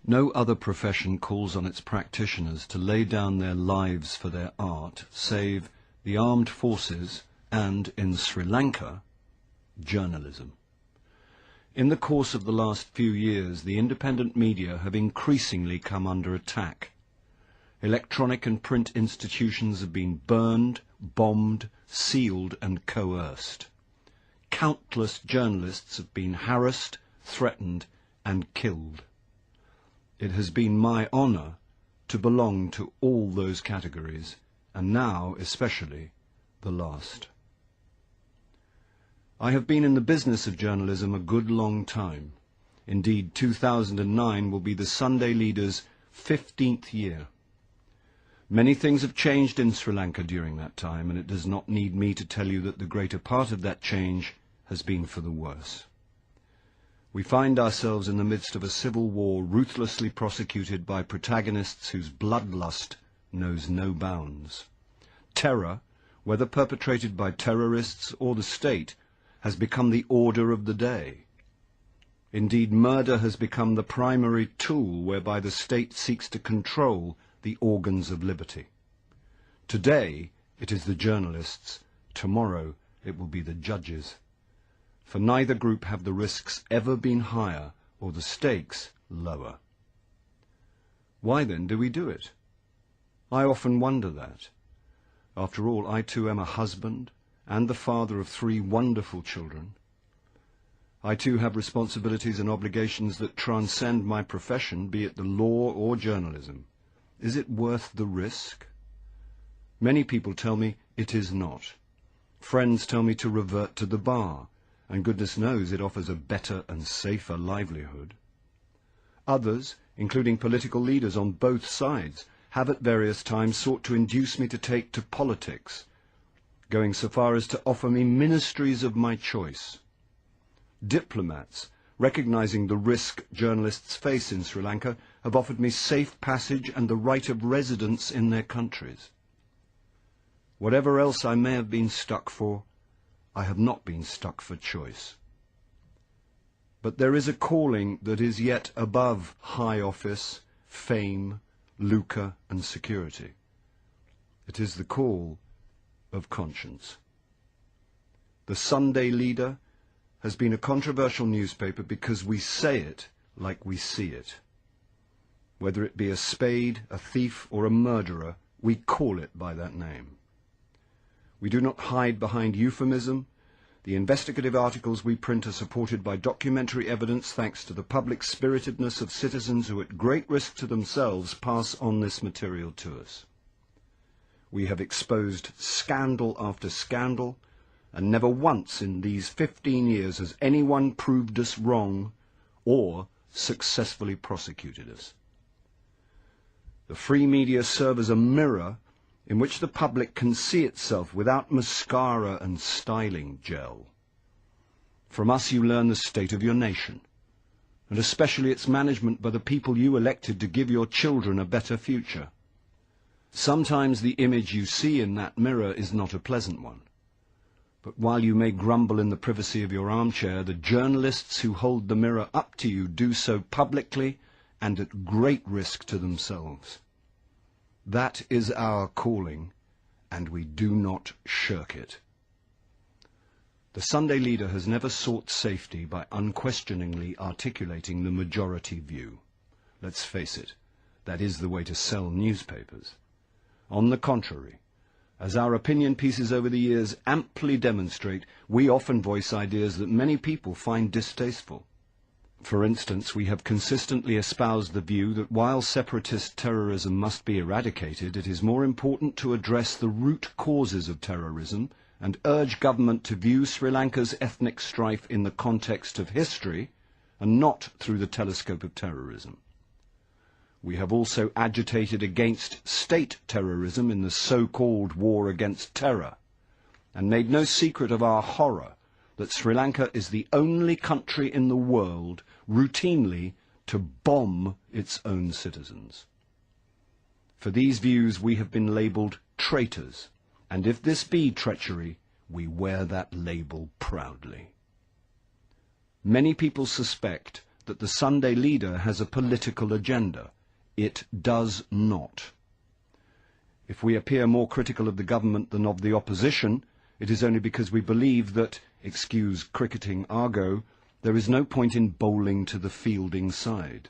No other profession calls on its practitioners to lay down their lives for their art, save the armed forces and, in Sri Lanka, journalism. In the course of the last few years, the independent media have increasingly come under attack. Electronic and print institutions have been burned, bombed, sealed and coerced. Countless journalists have been harassed, threatened and killed. It has been my honour to belong to all those categories, and now especially the last. I have been in the business of journalism a good long time. Indeed, 2009 will be the Sunday Leader's 15th year. Many things have changed in Sri Lanka during that time, and it does not need me to tell you that the greater part of that change has been for the worse. We find ourselves in the midst of a civil war ruthlessly prosecuted by protagonists whose bloodlust knows no bounds. Terror, whether perpetrated by terrorists or the state, has become the order of the day. Indeed, murder has become the primary tool whereby the state seeks to control the organs of liberty. Today it is the journalists, tomorrow it will be the judges. For neither group have the risks ever been higher or the stakes lower. Why then do we do it? I often wonder that. After all, I too am a husband and the father of 3 wonderful children. I too have responsibilities and obligations that transcend my profession, be it the law or journalism. Is it worth the risk? Many people tell me it is not. Friends tell me to revert to the bar, and goodness knows it offers a better and safer livelihood. Others, including political leaders on both sides, have at various times sought to induce me to take to politics, going so far as to offer me ministries of my choice. Diplomats, recognizing the risk journalists face in Sri Lanka, have offered me safe passage and the right of residence in their countries. Whatever else I may have been stuck for, I have not been stuck for choice. But there is a calling that is yet above high office, fame, lucre and security. It is the call of conscience. The Sunday Leader has been a controversial newspaper because we say it like we see it. Whether it be a spade, a thief or a murderer, we call it by that name. We do not hide behind euphemism. The investigative articles we print are supported by documentary evidence thanks to the public spiritedness of citizens who at great risk to themselves pass on this material to us. We have exposed scandal after scandal, and never once in these 15 years has anyone proved us wrong or successfully prosecuted us. The free media serve as a mirror in which the public can see itself without mascara and styling gel. From us you learn the state of your nation, and especially its management by the people you elected to give your children a better future. Sometimes the image you see in that mirror is not a pleasant one. But while you may grumble in the privacy of your armchair, the journalists who hold the mirror up to you do so publicly and at great risk to themselves. That is our calling, and we do not shirk it. The Sunday Leader has never sought safety by unquestioningly articulating the majority view. Let's face it, that is the way to sell newspapers. On the contrary, as our opinion pieces over the years amply demonstrate, we often voice ideas that many people find distasteful. For instance, we have consistently espoused the view that while separatist terrorism must be eradicated, it is more important to address the root causes of terrorism and urge government to view Sri Lanka's ethnic strife in the context of history and not through the telescope of terrorism. We have also agitated against state terrorism in the so-called war against terror, and made no secret of our horror that Sri Lanka is the only country in the world routinely to bomb its own citizens. For these views we have been labelled traitors, and if this be treachery, we wear that label proudly. Many people suspect that the Sunday Leader has a political agenda. It does not. If we appear more critical of the government than of the opposition, it is only because we believe that, excuse cricketing argot, there is no point in bowling to the fielding side.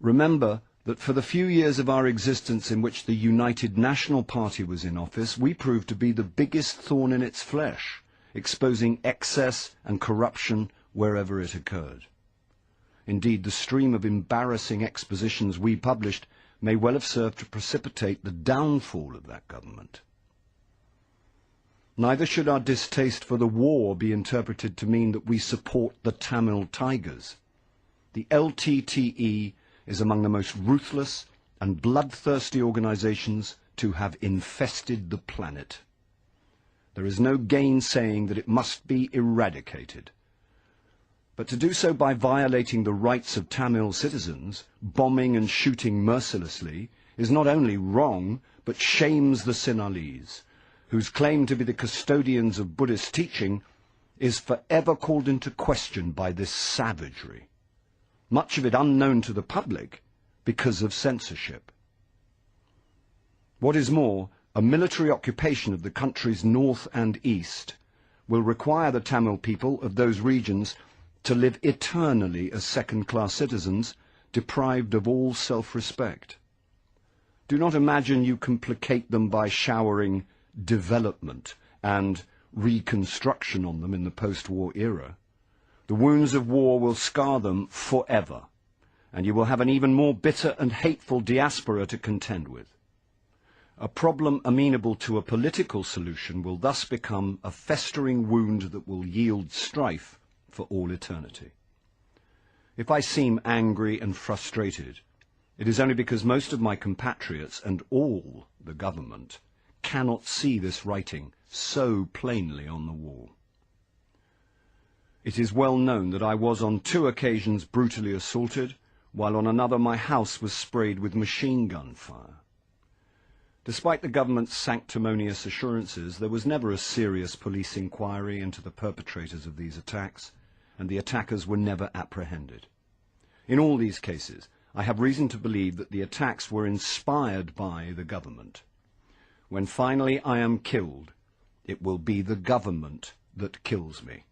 Remember that for the few years of our existence in which the United National Party was in office, we proved to be the biggest thorn in its flesh, exposing excess and corruption wherever it occurred. Indeed, the stream of embarrassing expositions we published may well have served to precipitate the downfall of that government. Neither should our distaste for the war be interpreted to mean that we support the Tamil Tigers. The LTTE is among the most ruthless and bloodthirsty organizations to have infested the planet. There is no gainsaying that it must be eradicated. But to do so by violating the rights of Tamil citizens, bombing and shooting mercilessly, is not only wrong, but shames the Sinhalese, whose claim to be the custodians of Buddhist teaching is forever called into question by this savagery, much of it unknown to the public because of censorship. What is more, a military occupation of the country's north and east will require the Tamil people of those regions to live eternally as second-class citizens, deprived of all self-respect. Do not imagine you can placate them by showering development and reconstruction on them in the post-war era. The wounds of war will scar them forever, and you will have an even more bitter and hateful diaspora to contend with. A problem amenable to a political solution will thus become a festering wound that will yield strife for all eternity. If I seem angry and frustrated, it is only because most of my compatriots and all the government cannot see this writing so plainly on the wall. It is well known that I was on 2 occasions brutally assaulted, while on another my house was sprayed with machine gun fire. Despite the government's sanctimonious assurances, there was never a serious police inquiry into the perpetrators of these attacks, and the attackers were never apprehended. In all these cases, I have reason to believe that the attacks were inspired by the government. When finally I am killed, it will be the government that kills me.